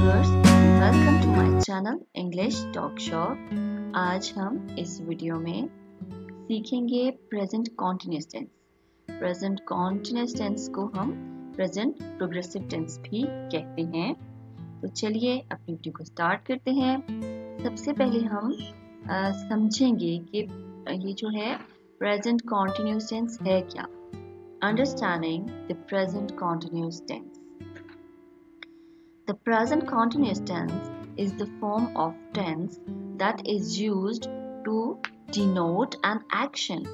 Viewers, welcome to my channel English talk show. आज हम इस वीडियो में सीखेंगे present continuous tense. Present continuous tense को हम प्रेजेंट प्रोग्रेसिव टेंस भी कहते हैं। तो चलिए अपनी वीडियो को स्टार्ट करते हैं। सबसे पहले हम समझेंगे कि ये जो है प्रेजेंट कॉन्टिन्यूअस टेंस है क्या। Understanding the present continuous tense. The present continuous tense is the form of tense that is used to denote an action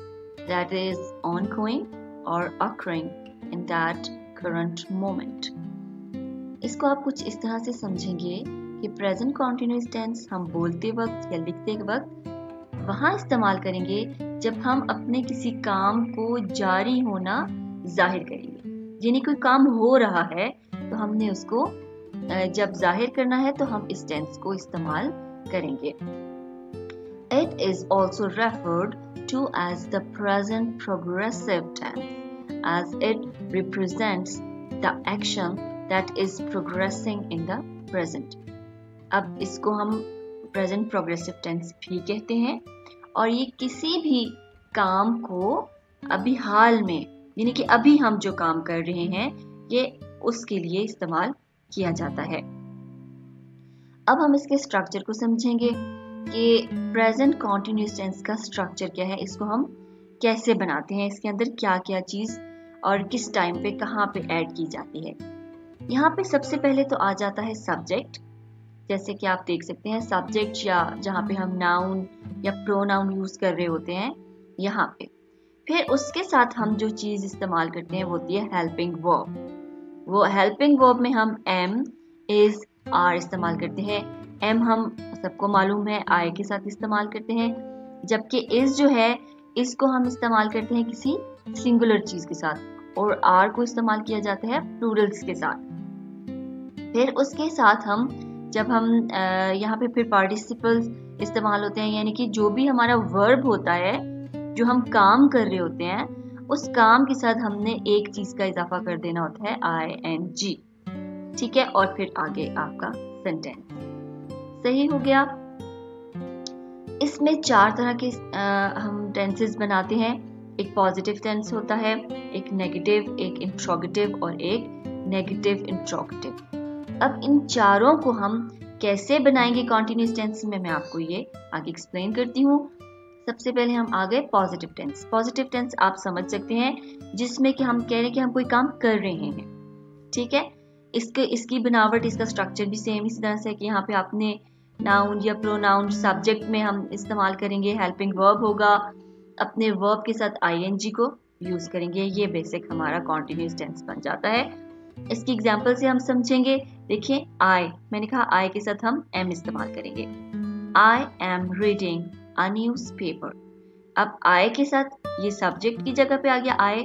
that is ongoing or occurring in that current moment. इसको आप कुछ इस तरह से समझेंगे कि present continuous tense हम बोलते वक्त या लिखते वक्त वहाँ इस्तेमाल करेंगे जब हम अपने किसी काम को जारी होना जाहिर करेंगे। यानी कोई काम हो रहा है तो हमने उसको जब जाहिर करना है तो हम इस टेंस को इस्तेमाल करेंगे। It is also referred to as the present progressive tense as it represents the action that is progressing in the present. अब इसको हम present progressive tense भी कहते हैं और ये किसी भी काम को अभी हाल में यानी कि अभी हम जो काम कर रहे हैं ये उसके लिए इस्तेमाल किया जाता है। अब हम इसके स्ट्रक्चर को समझेंगे कि प्रेजेंट कॉन्टिन्यूअस टेंस का स्ट्रक्चर क्या है, इसको हम कैसे बनाते हैं, इसके अंदर क्या क्या चीज और किस टाइम पे कहाँ पे ऐड की जाती है। यहाँ पे सबसे पहले तो आ जाता है सब्जेक्ट, जैसे कि आप देख सकते हैं सब्जेक्ट या जहाँ पे हम नाउन या प्रोनाउन यूज कर रहे होते हैं यहाँ पे। फिर उसके साथ हम जो चीज इस्तेमाल करते हैं वो होती है हेल्पिंग वर्ब। वो हेल्पिंग वर्ब में हम एम, इज, आर इस्तेमाल करते हैं। एम हम सबको मालूम है आई के साथ इस्तेमाल करते हैं, जबकि इज जो है इसको हम इस्तेमाल करते हैं किसी सिंगुलर चीज के साथ और आर को इस्तेमाल किया जाता है प्लूरल्स के साथ। फिर उसके साथ हम जब हम यहाँ पे फिर पार्टिसिपल्स इस्तेमाल होते हैं, यानी कि जो भी हमारा वर्ब होता है जो हम काम कर रहे होते हैं उस काम के साथ हमने एक चीज का इजाफा कर देना होता है ING, ठीक है। और फिर आगे आपका सेंटेंस सही हो गया। इसमें चार तरह के हम टेंसेस बनाते हैं। एक पॉजिटिव टेंस होता है, एक नेगेटिव, एक इंट्रोगेटिव और एक नेगेटिव इंट्रोगेटिव। अब इन चारों को हम कैसे बनाएंगे कॉन्टिन्यूअस टेंस में मैं आपको ये आगे एक्सप्लेन करती हूँ। सबसे पहले हम आ गए पॉजिटिव टेंस। पॉजिटिव टेंस आप समझ सकते हैं जिसमें कि हम कह रहे हैं कि हम कोई काम कर रहे हैं, ठीक है। इसकी बनावट, इसका स्ट्रक्चर भी सेम इसी तरह से है कि यहाँ पे आपने नाउन या प्रोनाउन सब्जेक्ट में हम इस्तेमाल करेंगे, हेल्पिंग वर्ब होगा, अपने वर्ब के साथ ING को यूज करेंगे। ये बेसिक हमारा कॉन्टिन्यूअस टेंस बन जाता है। इसकी एग्जाम्पल से हम समझेंगे। देखिए आई, मैंने कहा आई के साथ हम एम इस्तेमाल करेंगे। I am reading A newspaper। अब I के साथ ये सब्जेक्ट की जगह पे आ गया I,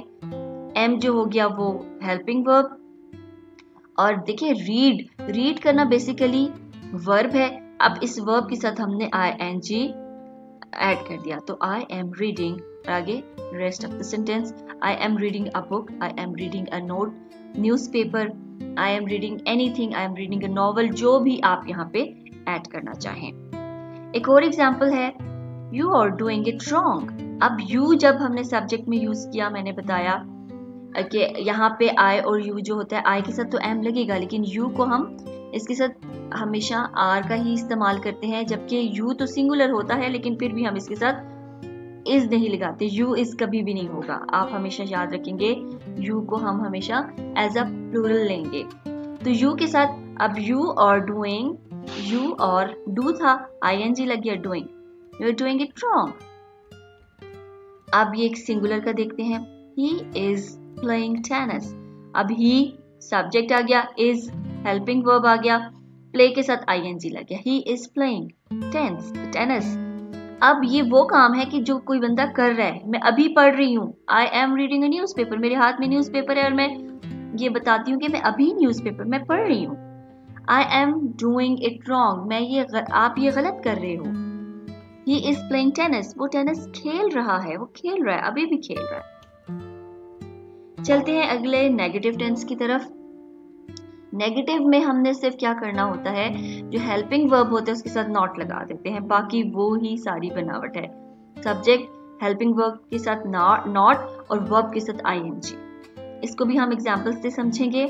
M जो हो गया वो हेल्पिंग वर्ब। और देखिए रीड करना बेसिकली वर्ब है। अब इस वर्ब के साथ हमने ING ऐड कर दिया तो I am reading। आगे rest of the sentence, I am reading a book, I am reading a newspaper, I am reading anything, I am reading a novel, जो भी आप यहाँ पे ऐड करना चाहें। एक और एग्जाम्पल है You are doing it wrong। अब you जब हमने सब्जेक्ट में यूज किया, मैंने बताया कि यहाँ पे I और you जो होता है I के साथ तो M लगेगा, लेकिन you को हम इसके साथ हमेशा R का ही इस्तेमाल करते हैं, जबकि you तो सिंगुलर होता है लेकिन फिर भी हम इसके साथ is नहीं लगाते। you is कभी भी नहीं होगा, आप हमेशा याद रखेंगे you को हम हमेशा एज अ प्लूरल लेंगे। तो you के साथ अब you are doing, you और do था ING लग गया doing, you're doing it wrong। अब ये एक सिंगुलर का देखते हैं, he is playing tennis। अब he सब्जेक्ट आ गया, is हेल्पिंग वर्ब आ गया, play के साथ ING लग गया, he is playing tennis। अब ये वो काम है कि जो कोई बंदा कर रहा है। मैं अभी पढ़ रही हूँ, I am reading a newspaper, मेरे हाथ में न्यूज़पेपर है और मैं ये बताती हूँ कि मैं अभी न्यूज़पेपर में पढ़ रही हूँ। I am doing it wrong, आप ये गलत कर रहे हो। He is playing tennis, वो टेनिस खेल रहा है, वो खेल रहा है, अभी भी खेल रहा है। चलते हैं अगले नेगेटिव टेंस की तरफ। नेगेटिव में हमने सिर्फ क्या करना होता है, जो हेल्पिंग वर्ब होता है उसके साथ नॉट लगा देते हैं, बाकी वो ही सारी बनावट है। सब्जेक्ट हेल्पिंग वर्ब के साथ नॉट और वर्ब के साथ आईएनजी। इसको भी हम एग्जांपल से समझेंगे।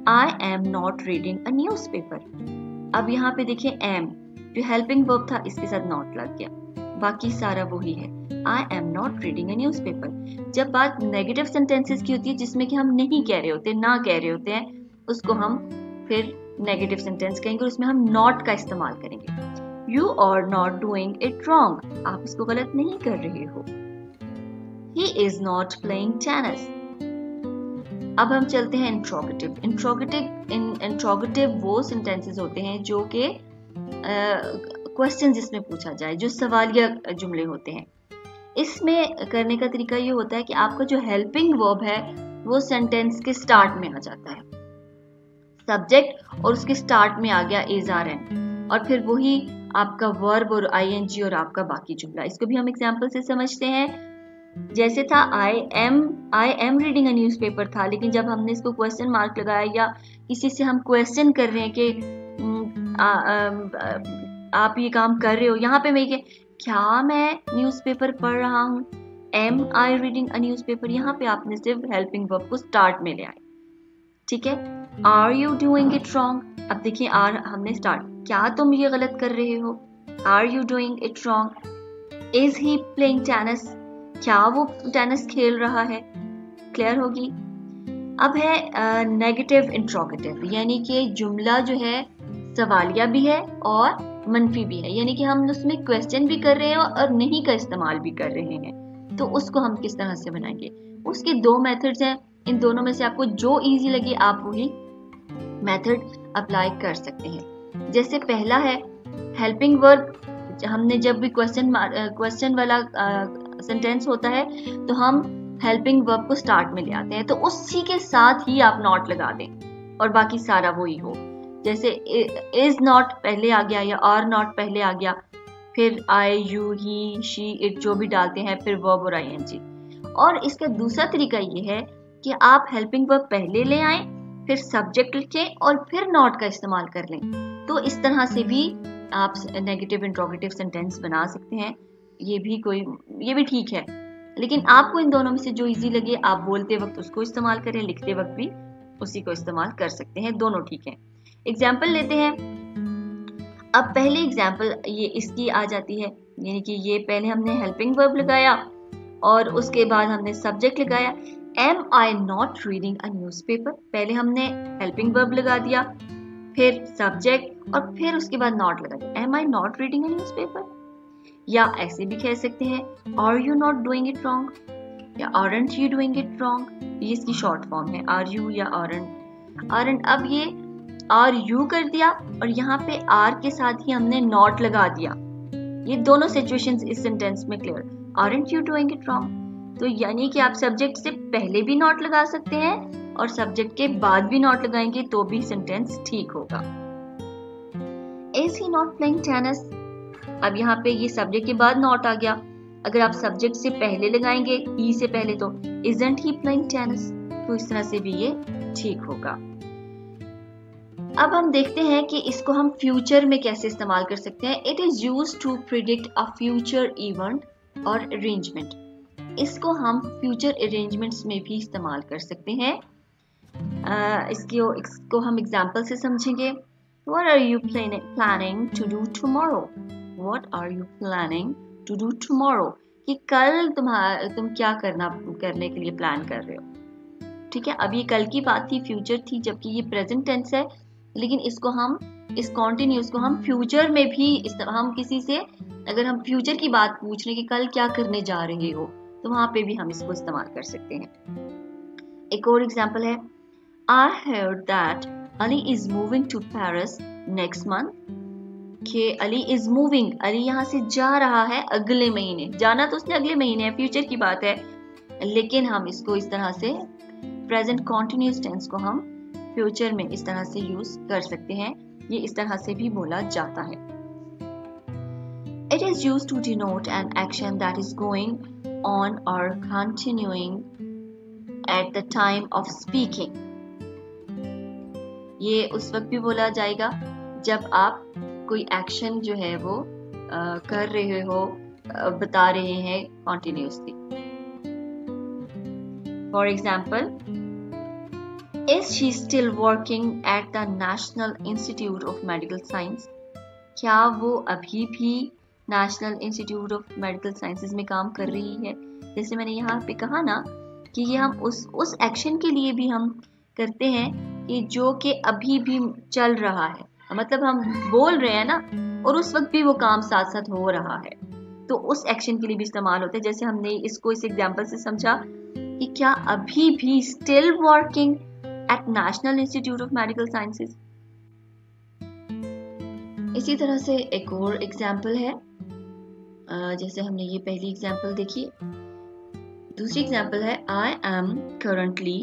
I am not reading a newspaper. अब यहाँ पे देखिए एम जो हेल्पिंग वर्ब था इसके साथ नॉट लग गया, बाकी सारा वही है। I am not reading a newspaper. जब बात नेगेटिव सेंटेंसेस की होती है जिसमें कि हम नहीं कह रहे होते, ना कह रहे होते हैं, उसको हम फिर नेगेटिव सेंटेंस कहेंगे, उसमें हम नॉट का इस्तेमाल करेंगे। You are not doing it wrong. आप इसको गलत नहीं कर रहे हो। He is not playing tennis. अब हम चलते हैं इंट्रोगेटिव। इंट्रोगेटिव वो सेंटेंसेस होते हैं जो कि क्वेश्चन जिसमें पूछा जाए, जो सवालिया जुमले होते हैं। इसमें करने का तरीका ये होता है कि आपका जो हेल्पिंग वर्ब है वो सेंटेंस के स्टार्ट में आ जाता है। सब्जेक्ट और उसके स्टार्ट में आ गया इज आर एन, और फिर वही आपका वर्ब और आईएनजी और आपका बाकी जुमला। इसको भी हम एग्जांपल से समझते हैं। जैसे था I am reading a newspaper था, लेकिन जब हमने इसको क्वेश्चन मार्क लगाया या किसी से हम क्वेश्चन कर रहे हैं कि आप ये काम कर रहे हो, यहाँ पे मैं क्या मैं न्यूज़पेपर पढ़ रहा हूँ, am I reading a newspaper. यहाँ पे आपने सिर्फ हेल्पिंग वर्ब को स्टार्ट में ले आए, ठीक है। Are you doing it wrong. अब देखिए आर हमने स्टार्ट, क्या तुम ये गलत कर रहे हो, are you doing it wrong. Is he playing tennis, क्या वो टेनिस खेल रहा है। क्लियर होगी। अब है नेगेटिव इंट्रोगेटिव, यानी कि जुमला जो है सवालिया भी है और मनफी भी है, यानी कि हम उसमें क्वेश्चन भी कर रहे हैं और नहीं का इस्तेमाल भी कर रहे हैं। तो उसको हम किस तरह से बनाएंगे, उसके दो मेथड्स हैं। इन दोनों में से आपको जो इजी लगे आप वही मेथड अप्लाई कर सकते हैं। जैसे पहला है हेल्पिंग वर्ब। हमने जब भी क्वेश्चन वाला सेंटेंस होता है तो हम हेल्पिंग वर्ब को स्टार्ट में ले आते हैं, तो उसी के साथ ही आप नॉट लगा दें और बाकी सारा वही हो। जैसे इज नॉट पहले आ गया या आर नॉट पहले आ गया, फिर आई यू ही शी इट जो भी डालते हैं, फिर वर्ब और आईएनजी। और इसका दूसरा तरीका ये है कि आप हेल्पिंग वर्ब पहले ले आएं, फिर सब्जेक्ट लिखें और फिर नॉट का इस्तेमाल कर लें। तो इस तरह से भी आप नेगेटिव इंट्रोगेटिव सेंटेंस बना सकते हैं। ये भी ठीक है, लेकिन आपको इन दोनों में से जो इजी लगे आप बोलते वक्त उसको इस्तेमाल करें, लिखते वक्त भी उसी को इस्तेमाल कर सकते हैं, दोनों ठीक है। एग्जाम्पल लेते हैं। अब पहली एग्जाम्पल ये इसकी आ जाती है, यानी कि ये पहले हमने हेल्पिंग वर्ब लगाया और उसके बाद हमने सब्जेक्ट लगाया। Am I not reading a newspaper. पहले हमने हेल्पिंग वर्ब लगा दिया, फिर सब्जेक्ट और फिर उसके बाद नॉट लगा दिया, am I not reading a newspaper. या ऐसे भी कह सकते हैं are you not doing it wrong या aren't you doing it wrong. ये इसकी शॉर्ट फॉर्म है, आर यू या आरंट। अब ये आर यू कर दिया और यहाँ पे आर के साथ ही हमने नॉट लगा दिया। ये दोनों सिचुएशंस इस सेंटेंस में clear. Aren't you doing it wrong, तो यानी कि आप सब्जेक्ट से पहले भी नॉट लगा सकते हैं और सब्जेक्ट के बाद भी नॉट लगाएंगे तो भी सेंटेंस ठीक होगा। Is he not playing tennis. अब यहाँ पे ये सब्जेक्ट के बाद नॉट आ गया, अगर आप सब्जेक्ट से पहले लगाएंगे ही से पहले तो इजंट ही प्लेइंग टेनिस, तो इस तरह से भी ये ठीक होगा। अब हम देखते हैं कि इसको हम फ्यूचर में कैसे इस्तेमाल कर सकते हैं। It is used to predict a future event और अरेंजमेंट। इसको हम फ्यूचर अरेंजमेंट्स में भी इस्तेमाल कर सकते हैं। इसको हम एग्जांपल से समझेंगे। What are you planning to do tomorrow? What are you planning to do tomorrow? कि कल तुम क्या करने के लिए प्लान कर रहे हो। ठीक है, अब ये कल की बात थी, फ्यूचर थी, जबकि ये प्रेजेंट टेंस है, लेकिन इसको हम इस कॉन्टिन्यूस को हम फ्यूचर में भी हम किसी से अगर हम फ्यूचर की बात पूछ रहे हैं कि कल क्या करने जा रहे हो, तो वहां पे भी हम इसको इस्तेमाल कर सकते हैं। एक और एग्जांपल है, I heard that Ali is moving to Paris next month. कि अली is moving, अली यहाँ से जा रहा है अगले महीने। जाना तो उसने अगले महीने है, फ्यूचर की बात है, लेकिन हम इसको इस तरह से प्रेजेंट कॉन्टिन्यूस टेंस को हम फ्यूचर में इस तरह से यूज कर सकते हैं। ये इस तरह से भी बोला जाता है। It is used to denote an action that is going on or continuing at the time of speaking. ये उस वक्त भी बोला जाएगा जब आप कोई एक्शन जो है वो कर रहे हो, बता रहे हैं continuously. For example, is she still working at the national institute of medical science? क्या वो अभी भी national institute of medical sciences में काम कर रही है? जैसे मैंने यहाँ पे कहा ना कि ये हम उस एक्शन के लिए भी हम करते हैं कि जो कि अभी भी चल रहा है, मतलब हम बोल रहे हैं ना और उस वक्त भी वो काम साथ साथ हो रहा है, तो उस एक्शन के लिए भी इस्तेमाल होते हैं। जैसे हमने इसको इस एग्जांपल से समझा कि क्या अभी भी still working at national institute of medical sciences. इसी तरह से एक और एग्जांपल है, जैसे हमने ये पहली एग्जांपल देखी, दूसरी एग्जांपल है I am currently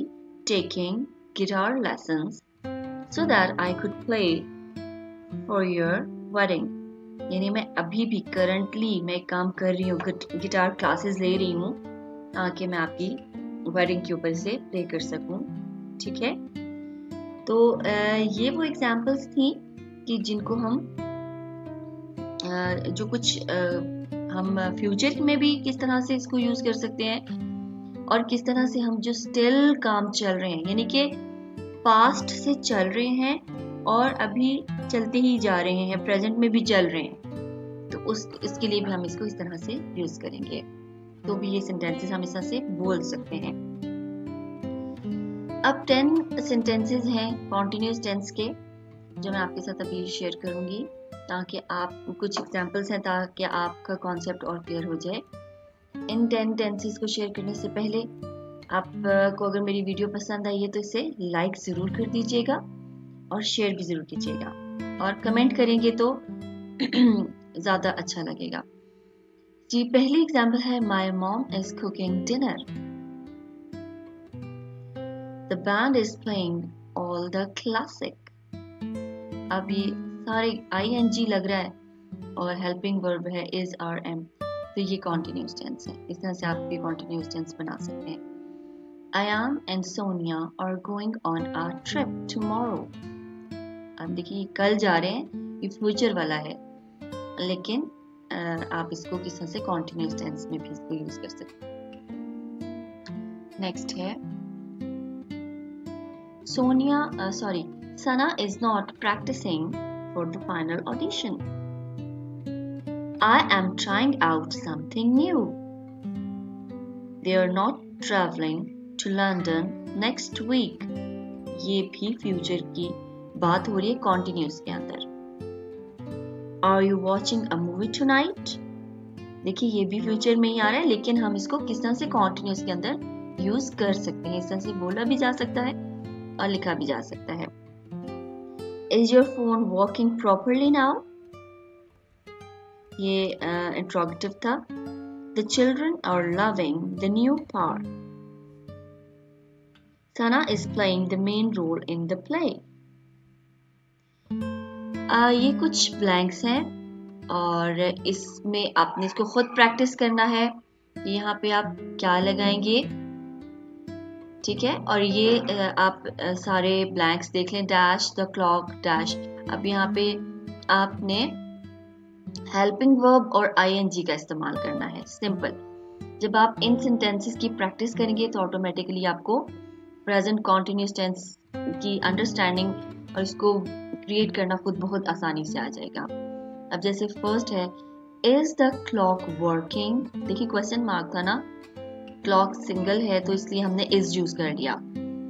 taking guitar lessons so that I could play for your wedding. यानी मैं अभी भी करंटली मैं काम कर रही हूँ, गिटार क्लासेस ले रही हूँ ताकि मैं आपकी वेडिंग के ऊपर से प्ले कर सकूं। ठीक है, तो ये वो एग्जांपल्स थी कि जिनको हम जो कुछ हम फ्यूचर में भी किस तरह से इसको यूज कर सकते हैं और किस तरह से हम जो स्टिल काम चल रहे हैं, यानी कि पास्ट से चल रहे हैं और अभी चलते ही जा रहे हैं, प्रेजेंट में भी चल रहे हैं, तो इसके लिए भी हम इसको इस तरह से यूज करेंगे। तो भी ये सेंटेंसेस हम इस तरह से बोल सकते हैं। अब 10 सेंटेंसेस हैं कॉन्टिन्यूस टेंस के जो मैं आपके साथ अभी शेयर करूंगी, ताकि आप कुछ एग्जांपल्स हैं ताकि आपका कॉन्सेप्ट और क्लियर हो जाए। इन 10 टेंसेस को शेयर करने से पहले आपको अगर मेरी वीडियो पसंद आई है तो इसे लाइक ज़रूर कर दीजिएगा और शेयर भी ज़रूर कीजिएगा, और कमेंट करेंगे तो ज़्यादा अच्छा लगेगा। जी, पहली एग्जांपल है my mom is cooking dinner, the band is playing all the classic. अब ये सारे ing लग रहा है और हेल्पिंग वर्ब है is are am, तो ये कॉन्टिन्यूस टेंस है। इस तरह से आप भी कॉन्टिन्यूस टेंस बना सकते हैं। Ayaan and Sonia are going on a trip tomorrow। अब देखिए कल जा रहे हैं, ये फ्यूचर वाला है, लेकिन आप इसको किस तरह से कॉन्टिन्यूस टेंस में भी इसको यूज कर सकते हैं। नेक्स्ट है Sana is not practicing for the final audition. I am trying out something new. They are not traveling to London next week. ये भी फ्यूचर की बात हो रही है कॉन्टिन्यूस के अंदर। Are you watching a movie tonight? देखिए ये भी फ्यूचर में ही आ रहा है, लेकिन हम इसको किस तरह से कॉन्टिन्यूस के अंदर यूज कर सकते हैं। इस तरह से बोला भी जा सकता है और लिखा भी जा सकता है। Is your phone working properly now? ये इंट्रोगेटिव था। The children are loving the new park. Sana is playing the main role in the play. ये कुछ ब्लैंक्स हैं और इसमें आपने इसको खुद प्रैक्टिस करना है। यहाँ पे आप क्या लगाएंगे, ठीक है, और ये आप सारे ब्लैंक्स देख लें, डैश, द क्लॉक, डैश। अब यहाँ पे आपने हेल्पिंग वर्ब और ing का इस्तेमाल करना है, सिंपल। जब आप इन सेंटेंसेस की प्रैक्टिस करेंगे तो ऑटोमेटिकली आपको प्रेजेंट कॉन्टिन्यूस टेंस की अंडरस्टैंडिंग और इसको क्रिएट करना खुद बहुत आसानी से आ जाएगा। अब जैसे फर्स्ट है इज द क्लॉक वर्किंग, देखिए क्वेश्चन मार्क था ना, क्लॉक सिंगल है तो इसलिए हमने इज यूज कर लिया।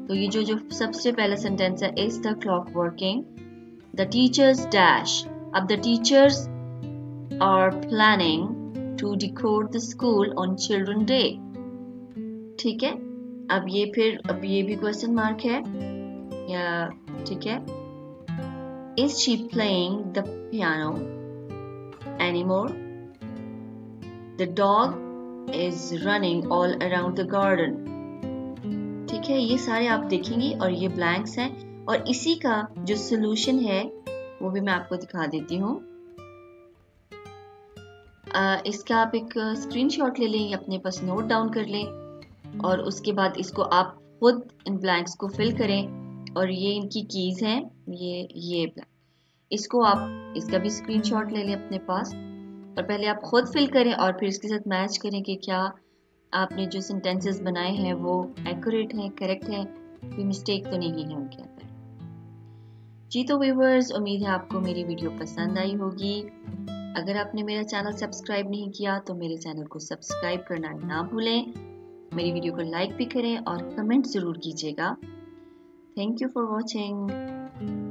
तो ये जो सबसे पहला सेंटेंस है is the clock working, the teachers dash. अब the teachers are planning to decor the school on children day, ठीक है। अब ये भी क्वेश्चन मार्क है, या ठीक है। Is she playing the piano anymore, the dog is running all around the garden, ठीक है। ये सारे आप देखेंगे और ये ब्लैंक्स हैं, और इसी का जो सोल्यूशन है वो भी मैं आपको दिखा देती हूँ। इसका आप एक स्क्रीनशॉट ले लें, अपने पास नोट डाउन कर लें और उसके बाद इसको आप खुद इन ब्लैंक्स को फिल करें और ये इनकी कीज हैं, ये ब्लैंक। इसको आप इसका भी स्क्रीनशॉट ले लें अपने पास और पहले आप खुद फिल करें और फिर इसके साथ मैच करें कि क्या आपने जो सेंटेंसेस बनाए हैं वो एक्यूरेट हैं, करेक्ट हैं, कोई मिस्टेक तो नहीं है उनके अंदर। जी तो व्यूअर्स, उम्मीद है आपको मेरी वीडियो पसंद आई होगी। अगर आपने मेरा चैनल सब्सक्राइब नहीं किया तो मेरे चैनल को सब्सक्राइब करना ना भूलें। मेरी वीडियो को लाइक भी करें और कमेंट ज़रूर कीजिएगा। Thank you for watching.